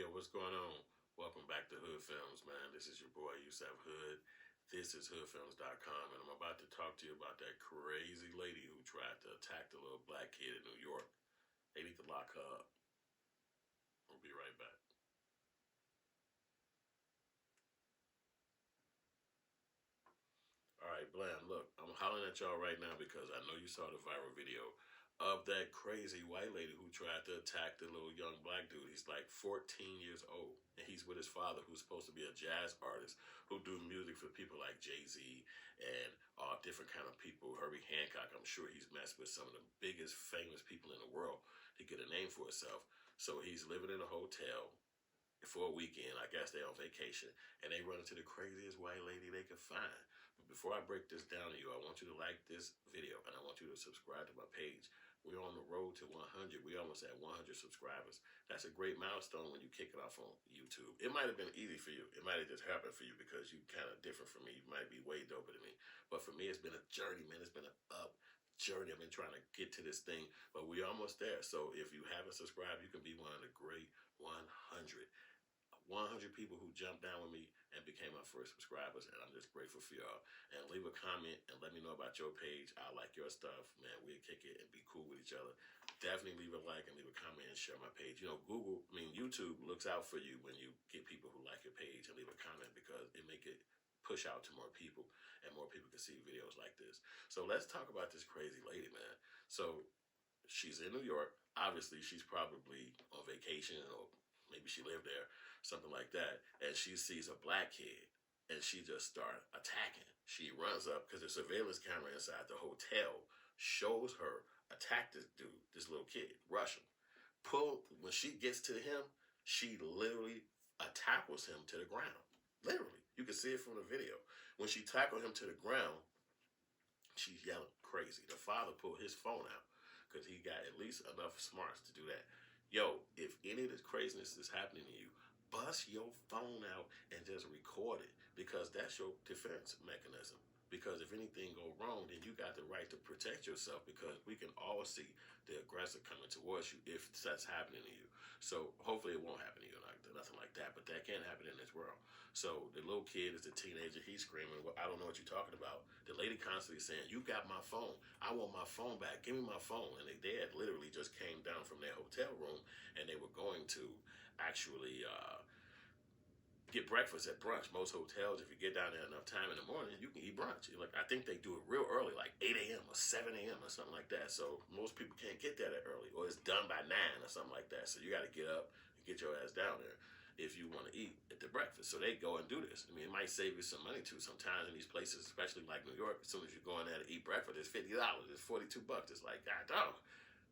Yo, what's going on? Welcome back to Hood Films, man. This is your boy, Yusef Hood. This is hoodfilms.com, and I'm about to talk to you about that crazy lady who tried to attack the little black kid in New York. They need to lock her up. We'll be right back. All right, Blam, look, I'm hollering at y'all right now because I know you saw the viral video of that crazy white lady who tried to attack the little young black dude. He's like 14 years old, and he's with his father, who's supposed to be a jazz artist who do music for people like Jay-Z and all different kind of people. Herbie Hancock, I'm sure he's messed with some of the biggest famous people in the world to get a name for himself. So he's living in a hotel for a weekend. I guess they're on vacation, and they run into the craziest white lady they could find. But before I break this down to you, I want you to like this video, and I want you to subscribe to my page. We're on the road to 100. We almost at 100 subscribers. That's a great milestone when you kick it off on YouTube. It might have been easy for you. It might have just happened for you because you kind of different from me. You might be way doper than me. But for me, it's been a journey, man. It's been an up journey. I've been trying to get to this thing, but we're almost there. So if you haven't subscribed, you can be one of the great 100. 100 people who jumped down with me and became my first subscribers, and I'm just grateful for y'all. And leave a comment and let me know about your page. I like your stuff, man. We'll kick it and be cool with each other. Definitely leave a like and leave a comment and share my page. You know, YouTube looks out for you when you get people who like your page and leave a comment, because it make it push out to more people, and more people can see videos like this. So let's talk about this crazy lady, man. So she's in New York. Obviously, she's probably on vacation, or maybe she lived there, something like that. And she sees a black kid, and she just starts attacking. She runs up because the surveillance camera inside the hotel shows her attack this dude, this little kid, rush him. When she gets to him, she literally tackles him to the ground. Literally. You can see it from the video. When she tackled him to the ground, she's yelling crazy. The father pulled his phone out because he got at least enough smarts to do that. Yo, if any of this craziness is happening to you, bust your phone out and just record it, because that's your defense mechanism. Because if anything go wrong, then you got the right to protect yourself, because we can all see the aggressor coming towards you if that's happening to you. So hopefully it won't happen to you, nothing like that, but that can happen in this world. So the little kid is the teenager, he's screaming, well, I don't know what you're talking about. The lady constantly saying, you got my phone. I want my phone back. Give me my phone. And they had literally just came down from their hotel room, and they were going to actually get breakfast at brunch. Most hotels, if you get down there enough time in the morning, you can eat brunch. Like, I think they do it real early, like 8 a.m. or 7 a.m. or something like that. So most people can't get there that early, or it's done by 9 or something like that. So you got to get up and get your ass down there if you want to eat at the breakfast. So they go and do this. I mean, it might save you some money too. Sometimes in these places, especially like New York, as soon as you go in there to eat breakfast, it's $50. It's $42. It's like, God dog,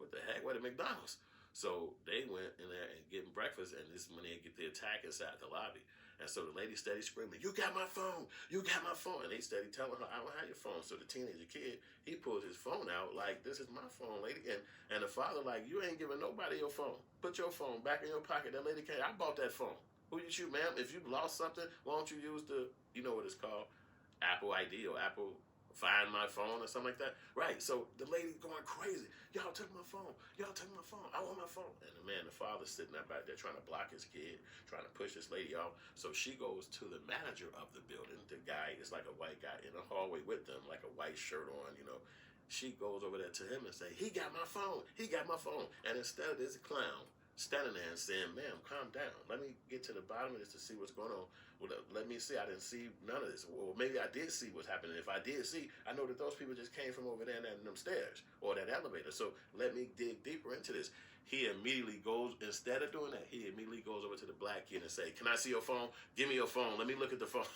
what the heck? What at McDonald's? So they went in there and getting breakfast, and this is when they get the attack inside the lobby. And so the lady steady screaming, you got my phone, you got my phone. And they steady telling her, I don't have your phone. So the teenager kid, he pulls his phone out like, this is my phone, lady. And the father like, you ain't giving nobody your phone. Put your phone back in your pocket. That lady came, I bought that phone. Who you shoot, ma'am? If you lost something, why don't you use the, you know what it's called, Apple ID or Apple Find My Phone or something like that? Right, so the lady going crazy. Y'all took my phone. Y'all took my phone. I want my phone. And the father's sitting there back there trying to block his kid, trying to push this lady off. So she goes to the manager of the building. The guy is like a white guy in the hallway with them, like a white shirt on, you know. She goes over there to him and say, he got my phone. He got my phone. And instead of this clown standing there and saying, ma'am, calm down. Let me get to the bottom of this to see what's going on. Well, let me see. I didn't see none of this. Well, maybe I did see what's happening. If I did see, I know that those people just came from over there in them stairs or that elevator. So let me dig deeper into this. He immediately goes, instead of doing that, he immediately goes over to the black kid and say, can I see your phone? Give me your phone. Let me look at the phone.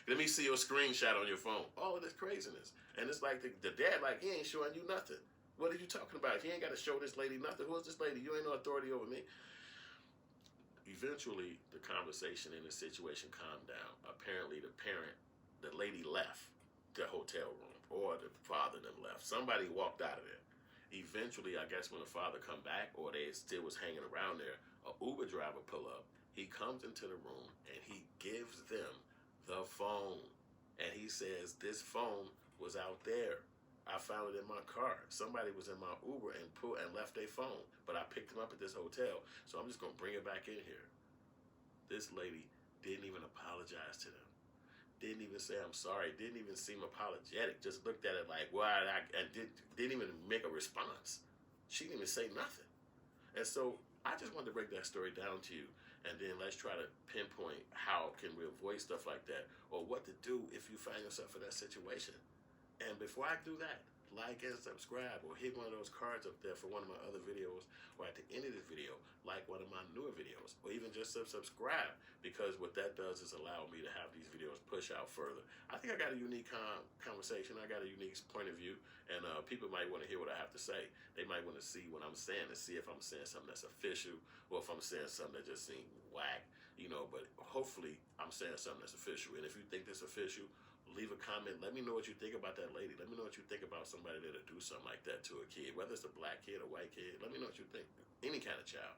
Let me see your screenshot on your phone. All of this craziness. And it's like the dad, like, he ain't showing you nothing. What are you talking about? He ain't got to show this lady nothing. Who is this lady? You ain't no authority over me. Eventually, the conversation in the situation calmed down. Apparently, the lady left the hotel room, or the father them left. Somebody walked out of there. Eventually, I guess when the father come back, or they still was hanging around there, a Uber driver pull up. He comes into the room, and he gives them the phone. And he says, this phone was out there. I found it in my car. Somebody was in my Uber and left their phone, but I picked them up at this hotel, so I'm just gonna bring it back in here. This lady didn't even apologize to them. Didn't even say I'm sorry. Didn't even seem apologetic. Just looked at it like, why? And didn't even make a response. She didn't even say nothing. And so I just wanted to break that story down to you, and then let's try to pinpoint how can we avoid stuff like that, or what to do if you find yourself in that situation. And before I do that, like and subscribe, or hit one of those cards up there for one of my other videos, or at the end of this video, like one of my newer videos, or even just subscribe, because what that does is allow me to have these videos push out further. I think I got a unique conversation. I got a unique point of view, and people might want to hear what I have to say. They might want to see what I'm saying and see if I'm saying something that's official, or if I'm saying something that just seems whack, but hopefully I'm saying something that's official. And if you think that's official, leave a comment. Let me know what you think about that lady. Let me know what you think about somebody that'll do something like that to a kid, whether it's a black kid or white kid. Let me know what you think. Any kind of child.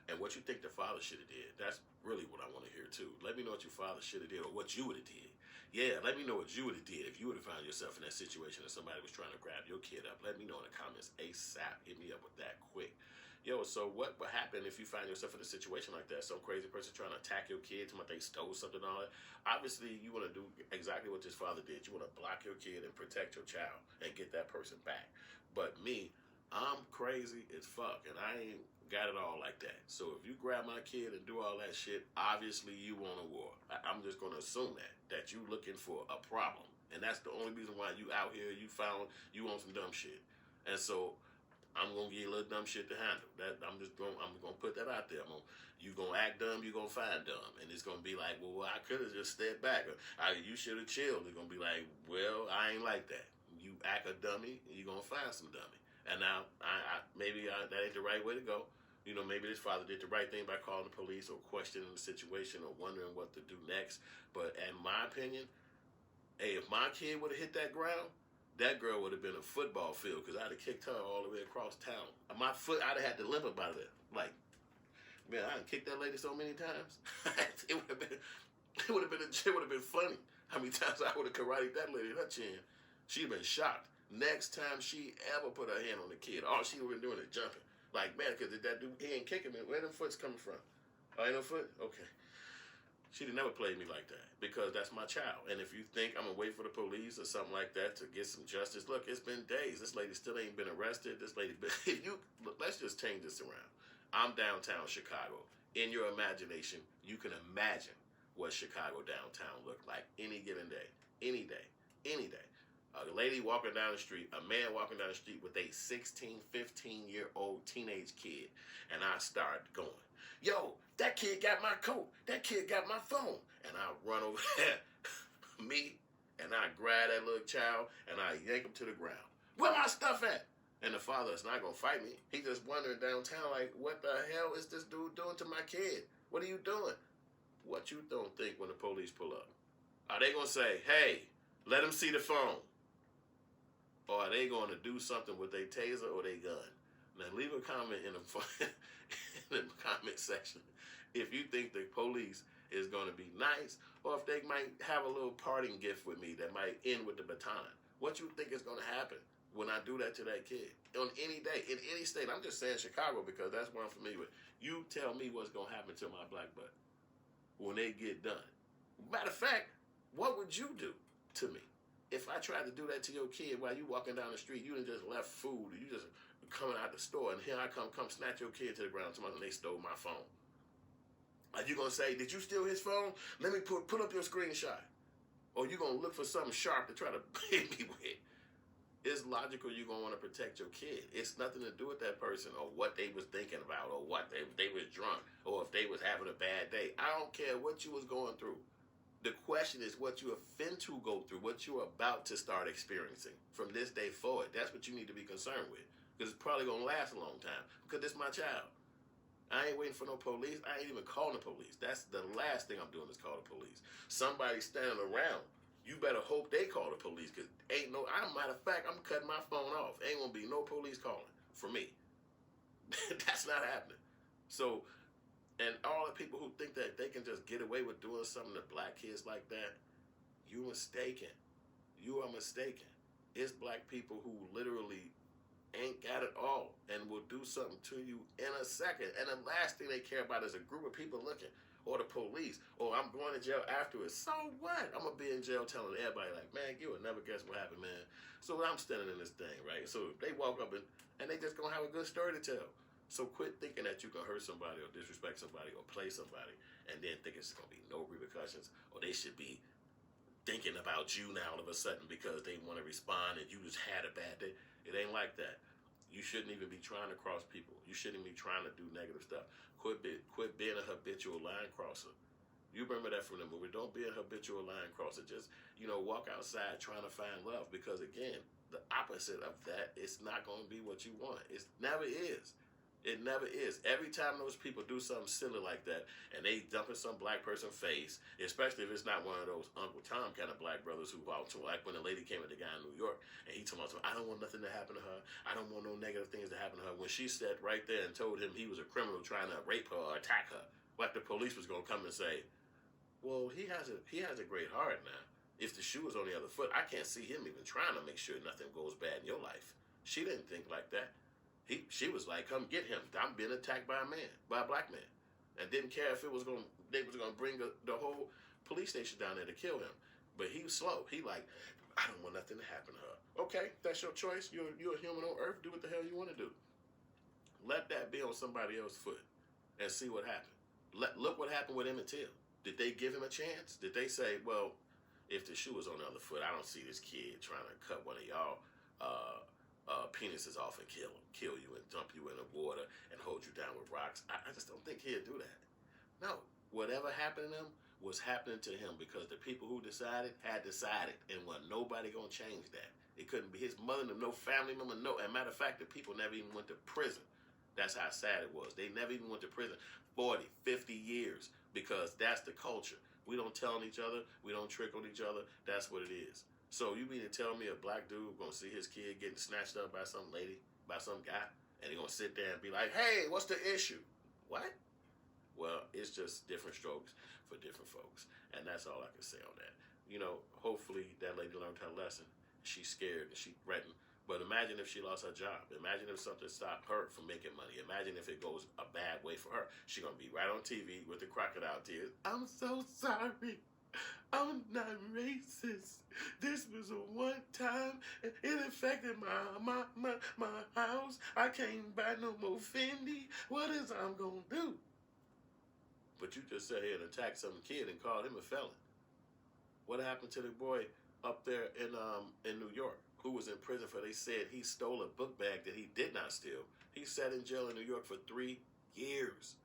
And what you think the father should have did. That's really what I want to hear too. Let me know what your father should have did, or what you would have did. Yeah, let me know what you would have did if you would have found yourself in that situation and somebody was trying to grab your kid up. Let me know in the comments ASAP. Hit me up with that quick. Yo, so what would happen if you find yourself in a situation like that? Some crazy person trying to attack your kid, somebody they stole something and all that. Obviously, you want to do exactly what this father did. You want to block your kid and protect your child and get that person back. But me, I'm crazy as fuck, and I ain't got it all like that. So if you grab my kid and do all that shit, obviously you want a war. I'm just going to assume that you looking for a problem. And that's the only reason why you out here, you want some dumb shit. And so I'm gonna give you a little dumb shit to handle. I'm gonna put that out there. You gonna act dumb, you gonna find dumb, and it's gonna be like, well, I could have just stepped back. You should have chilled. It's gonna be like, well, I ain't like that. You act a dummy, you gonna find some dummy. And now, maybe that ain't the right way to go. Maybe this father did the right thing by calling the police or questioning the situation or wondering what to do next. But in my opinion, hey, if my kid would have hit that ground, that girl would have been a football field, because I'd have kicked her all the way across town. My foot, I'd have had to limp about it. Like, man, I done kicked that lady so many times. It would have been funny how many times I would have karateed that lady in her chin. She'd been shocked. Next time she ever put her hand on the kid, all she would have been doing is jumping. Like, man, because that dude, he ain't kicking me. Where them foots coming from? Oh, ain't no foot? Okay. She'd have never played me like that, because that's my child. And if you think I'm going to wait for the police or something like that to get some justice, look, it's been days. This lady still ain't been arrested. This lady been... Look, let's just change this around. I'm downtown Chicago. In your imagination, you can imagine what Chicago downtown looked like any given day. Any day. Any day. A lady walking down the street, a man walking down the street with a 16, 15-year-old teenage kid. And I start going, yo, that kid got my coat. That kid got my phone. And I run over there, and I grab that little child, and I yank him to the ground. Where my stuff at? And the father is not going to fight me. He just wandering downtown like, what the hell is this dude doing to my kid? What are you doing? What you don't think when the police pull up? Are they going to say, hey, let him see the phone? Or are they going to do something with their taser or their gun? Now, leave a comment in the comment section if you think the police is going to be nice, or if they might have a little parting gift with me that might end with the baton. What you think is going to happen when I do that to that kid? On any day, in any state. I'm just saying Chicago because that's what I'm familiar with. You tell me what's going to happen to my black butt when they get done. Matter of fact, what would you do to me if I tried to do that to your kid while you walking down the street? You done just left food, or you just coming out the store, and here I come snatch your kid to the ground. Somebody, they stole my phone. Are you gonna say, did you steal his phone? Let me put up your screenshot. Or you gonna look for something sharp to try to hit me with? It's logical you're gonna want to protect your kid. It's nothing to do with that person or what they was thinking about, or what they was drunk, or if they was having a bad day. I don't care what you was going through. The question is what you are finna go through, what you're about to start experiencing from this day forward. That's what you need to be concerned with, because it's probably gonna last a long time, because it's my child. I ain't waiting for no police. I ain't even calling the police. That's the last thing I'm doing is call the police. Somebody standing around, you better hope they call the police, because matter of fact, I'm cutting my phone off. Ain't gonna be no police calling for me. That's not happening. So, and all the people who think that they can just get away with doing something to black kids like that, you mistaken. You are mistaken. It's black people who literally ain't got it all and will do something to you in a second. And the last thing they care about is a group of people looking, or the police, or I'm going to jail afterwards. So what? I'm gonna be in jail telling everybody like, man, you would never guess what happened, man. So I'm standing in this thing, right? So they walk up and they just gonna have a good story to tell. So quit thinking that you can hurt somebody or disrespect somebody or play somebody and then think it's gonna be no repercussions, or they should be thinking about you now all of a sudden because they want to respond and you just had a bad day. It ain't like that. You shouldn't even be trying to cross people. You shouldn't be trying to do negative stuff. Quit being a habitual line crosser. You remember that from the movie. Don't be a habitual line crosser. Just, walk outside trying to find love, because again, the opposite of that, it's not going to be what you want. It never is. It never is. Every time those people do something silly like that and they dump in some black person's face, especially if it's not one of those Uncle Tom kind of black brothers who out to, like when the lady came at the guy in New York and he told me, I don't want nothing to happen to her. I don't want no negative things to happen to her. When she sat right there and told him he was a criminal trying to rape her or attack her, like the police was going to come and say, well, he has a great heart now. If the shoe was on the other foot, I can't see him even trying to make sure nothing goes bad in your life. She didn't think like that. She was like, come get him. I'm being attacked by a black man. And didn't care if they was going to bring the whole police station down there to kill him. But he was slow. He like, I don't want nothing to happen to her. Okay, that's your choice. You're a human on earth. Do what the hell you want to do. Let that be on somebody else's foot and see what happened. Look what happened with Emmett Till. Did they give him a chance? Did they say, well, if the shoe was on the other foot, I don't see this kid trying to cut one of y'all penises off and kill you and dump you in the water and hold you down with rocks. I just don't think he'd do that. No, whatever happened to him was happening to him because the people who decided had decided, and wasn't nobody gonna change that. It couldn't be his mother, no family member, no. As a matter of fact, the people never even went to prison. That's how sad it was. They never even went to prison 40, 50 years because that's the culture. We don't tell on each other. We don't trick on each other. That's what it is. So you mean to tell me a black dude gonna see his kid getting snatched up by some lady, by some guy, and he gonna sit there and be like, hey, what's the issue? What? Well, it's just different strokes for different folks. And that's all I can say on that. Hopefully that lady learned her lesson. She's scared and she threatened. But imagine if she lost her job. Imagine if something stopped her from making money. Imagine if it goes a bad way for her. She's gonna be right on TV with the crocodile tears. I'm so sorry. I'm not racist. This was a one time. It affected my house. I can't buy no more Fendi. What is I'm gonna do? But you just sat here and attacked some kid and called him a felon. What happened to the boy up there in New York who was in prison for, they said he stole a book bag that he did not steal? He sat in jail in New York for 3 years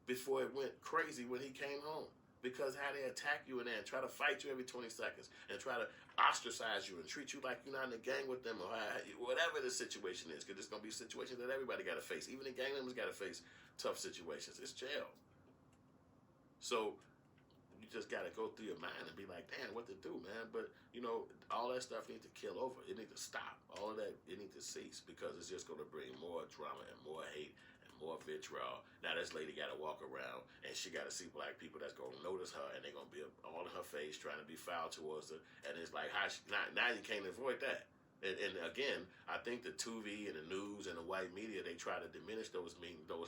before it went crazy when he came home. Because how they attack you in there and try to fight you every 20 seconds and try to ostracize you and treat you like you're not in a gang with them, or whatever the situation is, because there's going to be situations that everybody got to face. Even the gang members got to face tough situations. It's jail. So you just got to go through your mind and be like, damn, what to do, man? But, all that stuff needs to kill over. It needs to stop. All of that, it needs to cease, because it's just going to bring more drama and more hate, more vitriol. Now this lady got to walk around and she got to see black people that's going to notice her, and they're going to be all in her face trying to be foul towards her. And it's like, now you can't avoid that. And again, I think the TV and the news and the white media, they try to diminish those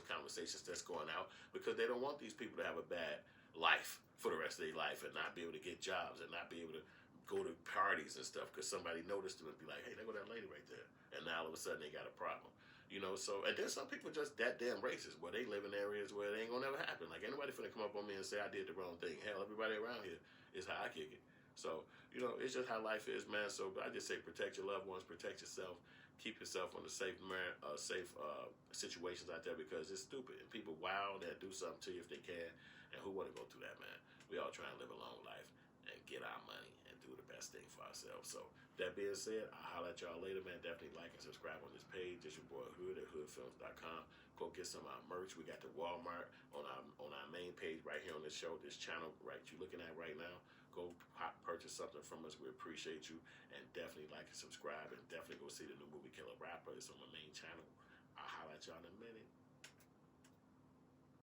conversations that's going out, because they don't want these people to have a bad life for the rest of their life and not be able to get jobs and not be able to go to parties and stuff because somebody noticed them and be like, hey, there go that lady right there. And now all of a sudden they got a problem. So, and then some people just that damn racist, where they live in areas where it ain't gonna never happen. Like, anybody finna come up on me and say I did the wrong thing. Hell, everybody around here is how I kick it. So, it's just how life is, man. So I just say protect your loved ones, protect yourself, keep yourself on the safe situations out there, because it's stupid. And people wild that do something to you if they can. And who wanna go through that, man? We all try and live a long life and get our money and do the best thing for ourselves. So that being said, I'll holler at y'all later, man. Definitely like and subscribe on this page. It's your boy Hood at hoodfilms.com. Go get some of our merch. We got the Walmart on our main page right here on this show, this channel right you're looking at right now. Go purchase something from us. We appreciate you. And definitely like and subscribe. And definitely go see the new movie Killer Rapper. It's on my main channel. I'll holler at y'all in a minute.